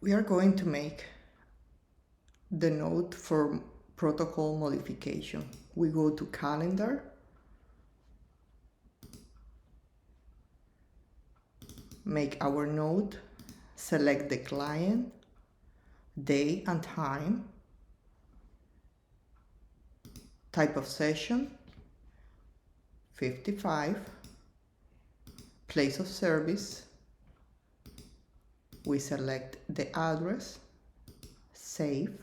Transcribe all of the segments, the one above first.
We are going to make the note for protocol modification. We go to calendar, make our note, select the client, day and time, type of session, 55, place of service, we select the address, save,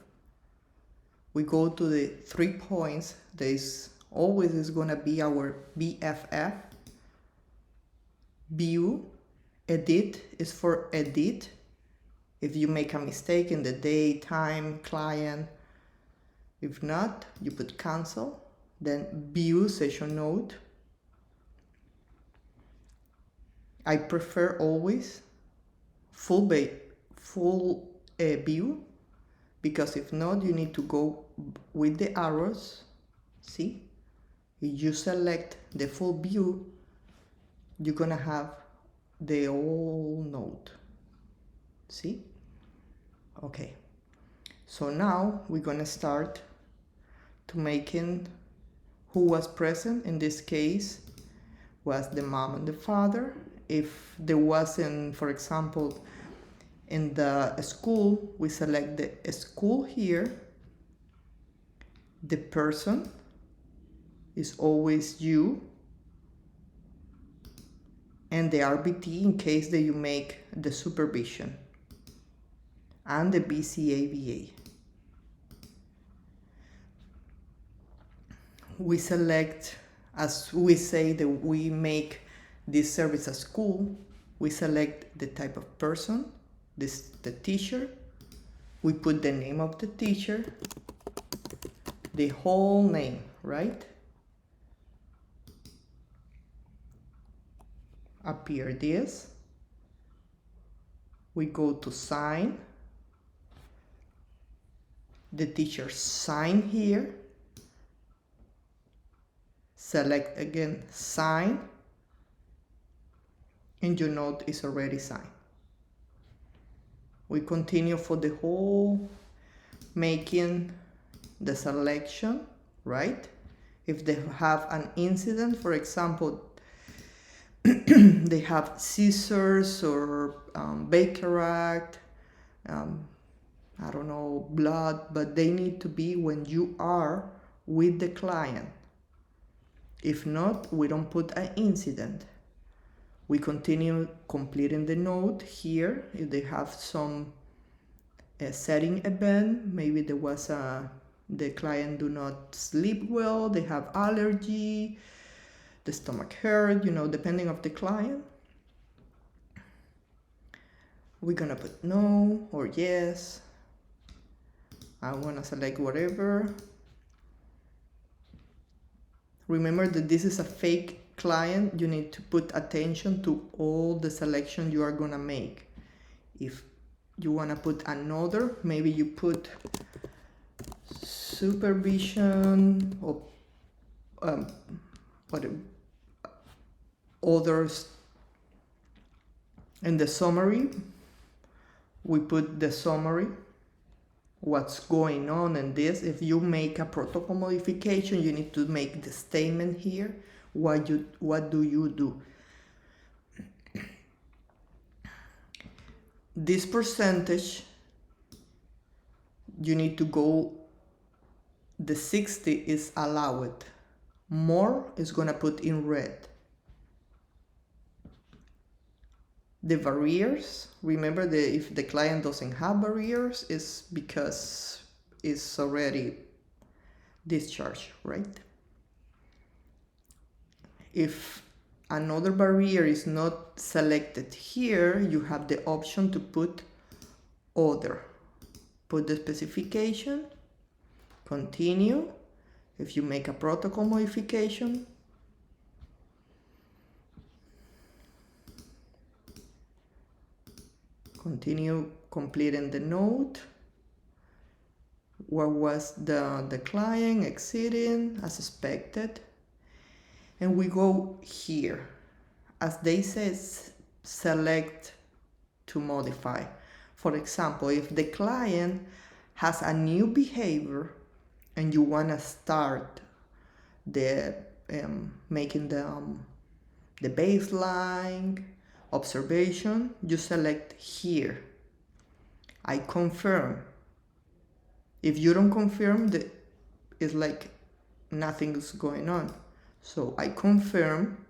we go to the 3 points, there's always is gonna be our BFF, view, edit is for edit, if you make a mistake in the day, time, client, if not, you put cancel, then view session note. I prefer always full view, because if not, you need to go with the arrows. See, if you select the full view, you're gonna have the whole note. See? Okay. So now we're gonna start to making who was present. In this case was the mom and the father. If there wasn't, for example, in the school, we select the school here. The person is always you, and the RBT in case that you make the supervision, and the BCAVA. We select, as we say that we make this service a school, we select the type of person, the teacher, we put the name of the teacher, the whole name, right? Appear this, we go to sign, the teacher sign here, select again sign, and your note is already signed. We continue for the whole, making the selection, right? If they have an incident, for example, they have scissors or Baker-Act, I don't know, blood, but they need to be when you are with the client. If not, we don't put an incident. We continue completing the note here. If they have some setting event, maybe there was the client do not sleep well, they have allergy, the stomach hurt, depending of the client. We're gonna put no or yes. I wanna select whatever. Remember that this is a fake client. You need to put attention to all the selection you are gonna make. If you wanna put another, maybe you put supervision or others. In the summary, we put the summary, what's going on in this. If you make a protocol modification, you need to make the statement here. What do you do? This percentage, you need to go, the 60 is allowed. More is gonna put in red. The barriers, remember that if the client doesn't have barriers, it's because it's already discharged, right? If another barrier is not selected here, you have the option to put other. Put the specification, continue. If you make a protocol modification, continue completing the note. What was the client exceeding as expected? And we go here. As they say, select to modify. For example, if the client has a new behavior and you want to start the making the baseline observation, you select here. I confirm. If you don't confirm, it's like nothing's going on. So I confirm,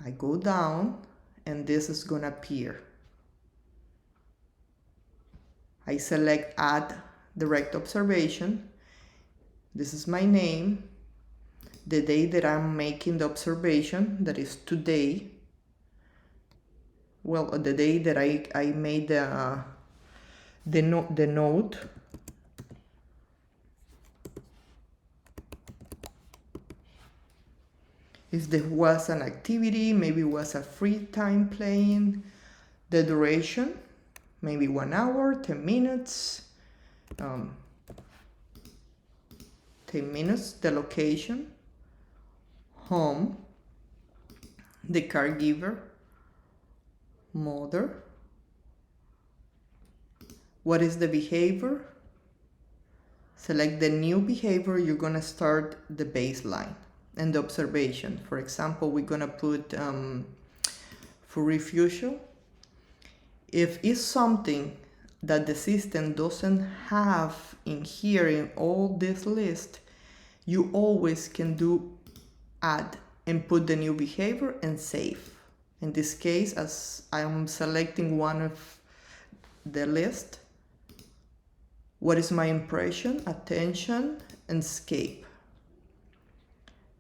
I go down, and this is gonna appear. I select add direct observation. This is my name, the day that I'm making the observation, that is today. Well, the day that I made the note. If there was an activity, maybe it was a free time playing, the duration, maybe 1 hour, 10 minutes, 10 minutes, the location, home, the caregiver, mother, what is the behavior, select the new behavior, you're gonna start the baseline and the observation. For example, we're gonna put for refusal. If it's something that the system doesn't have in here in all this list, you always can do add and put the new behavior and save. In this case, as I'm selecting one of the list, what is my impression, attention, and escape.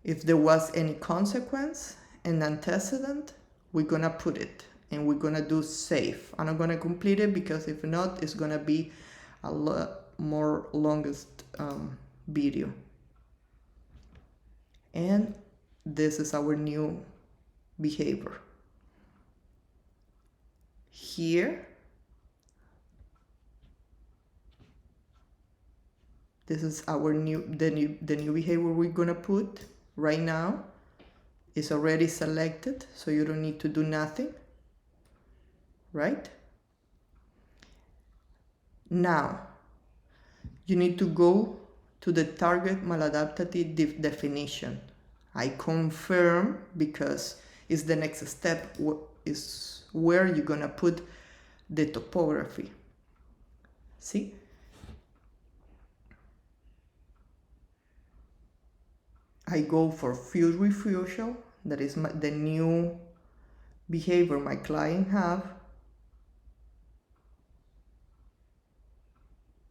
If there was any consequence and antecedent, we're gonna put it and we're gonna do save. I'm not gonna complete it because if not, it's gonna be a lot more longest video. And this is our new behavior. Here, this is our the new behavior we're gonna put right now. It's already selected, so you don't need to do nothing, right? Now, you need to go to the target maladaptive definition. I confirm because it's the next step, is where you're gonna put the topography. See? I go for field refusal, that is the new behavior my client have.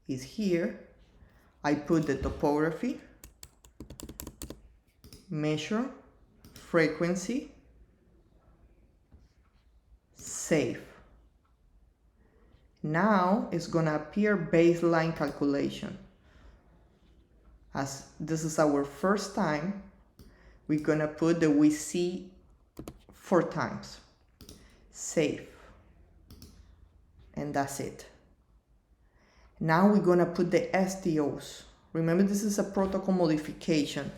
Is here. I put the topography, measure, frequency, save. Now it's gonna appear baseline calculation. As this is our first time, we're gonna put the we see 4 times. Save. And that's it. Now we're gonna put the STOs. Remember, this is a protocol modification.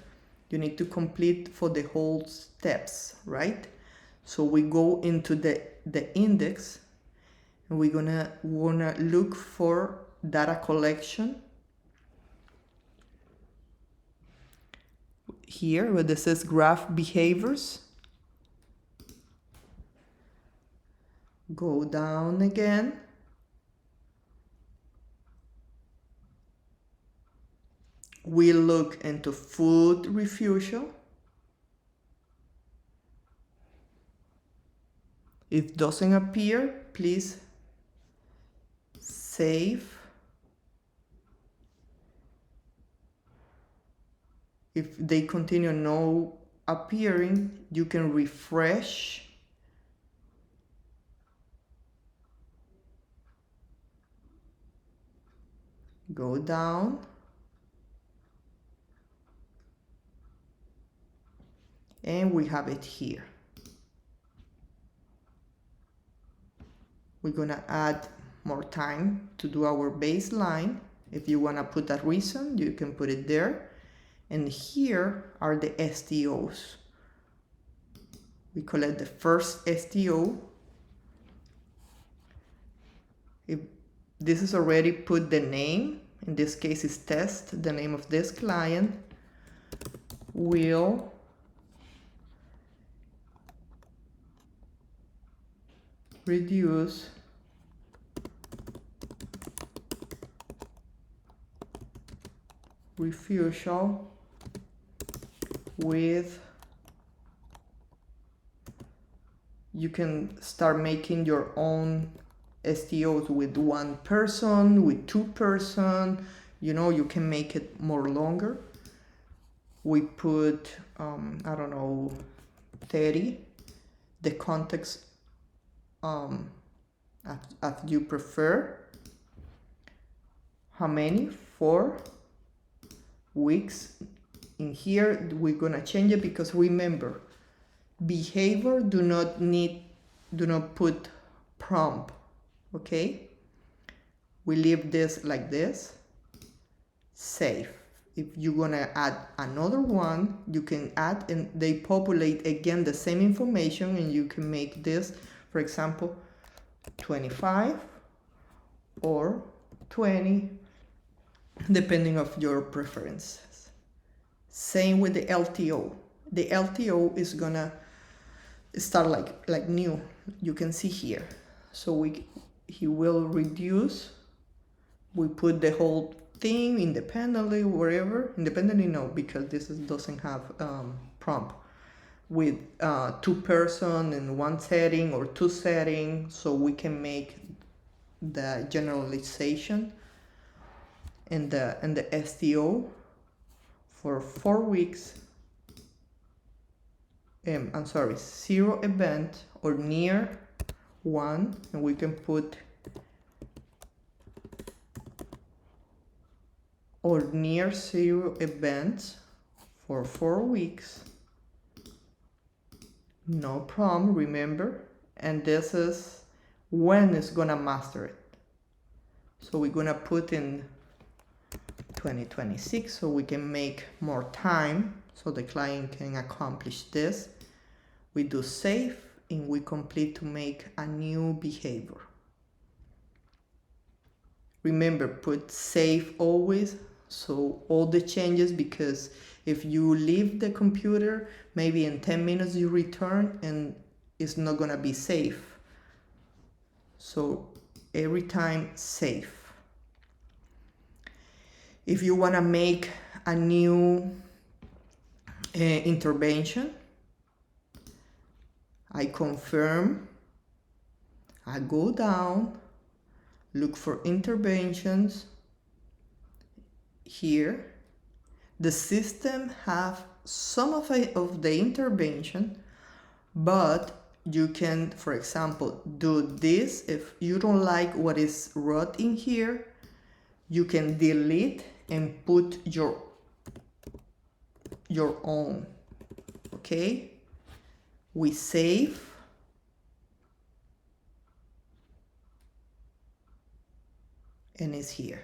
You need to complete for the whole steps, right? So we go into the index and we're gonna wanna look for data collection. Here where this says graph behaviors, go down again, we look into food refusal. If it doesn't appear, please save. If they continue no appearing, you can refresh. Go down. And we have it here. We're gonna add more time to do our baseline. If you wanna put a reason, you can put it there. And here are the STOs. We collect the first STO. If this is already put the name, in this case is test, the name of this client, will reduce refusal with, you can start making your own STOs with 1 person, with 2 person, you know, you can make it more longer. We put, I don't know, 30, the context as you prefer. How many? 4 weeks. In here we're gonna change it because remember, behavior do not put prompt, okay? We leave this like this, save. If you're gonna add another one, you can add and they populate again the same information, and you can make this, for example, 25 or 20, depending of your preferences. Same with the LTO. The LTO is gonna start like new. You can see here. So he will reduce. We put the whole thing independently, wherever. Independently, no, because this doesn't have prompt. With 2 person in 1 setting or 2 settings, so we can make the generalization and the STO for 4 weeks. I'm sorry, 0 event or near 1, and we can put or near 0 events for 4 weeks. No problem, remember, and this is when it's gonna master it. So we're gonna put in 2026 so we can make more time so the client can accomplish this. We do save and we complete to make a new behavior. Remember, put save always, so all the changes, because if you leave the computer, maybe in 10 minutes you return and it's not gonna be safe. So every time save. If you wanna make a new intervention, I confirm, I go down, look for interventions. Here, the system have some of the intervention, but you can, for example, do this. If you don't like what is wrote in here, you can delete and put your own, okay? We save. And it's here.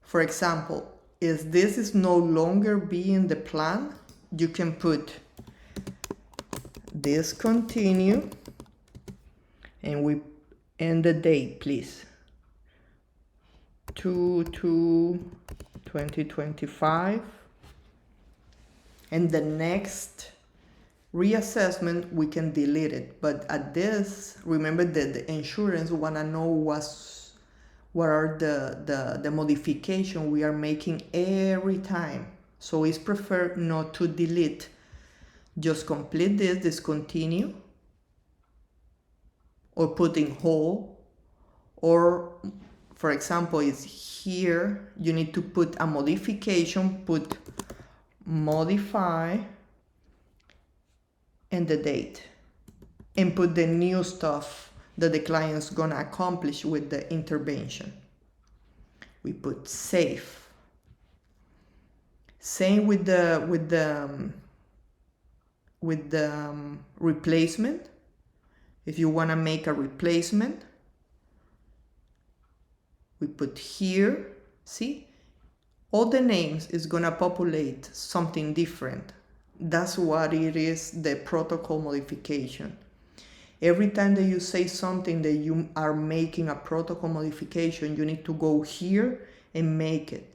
For example, if this is no longer being the plan, you can put discontinue and we end the date, please. 2/2/2025. And the next reassessment, we can delete it. But at this, remember that the insurance wanna know what are the modification we are making every time. So it's preferred not to delete. Just complete this, discontinue, or put in hold, or for example, it's here, you need to put a modification, put modify and the date, and put the new stuff that the client's gonna accomplish with the intervention. We put save. Same with the replacement. If you wanna make a replacement, we put here. See, all the names is gonna populate something different. That's what it is, the protocol modification. Every time that you say something that you are making a protocol modification, you need to go here and make it.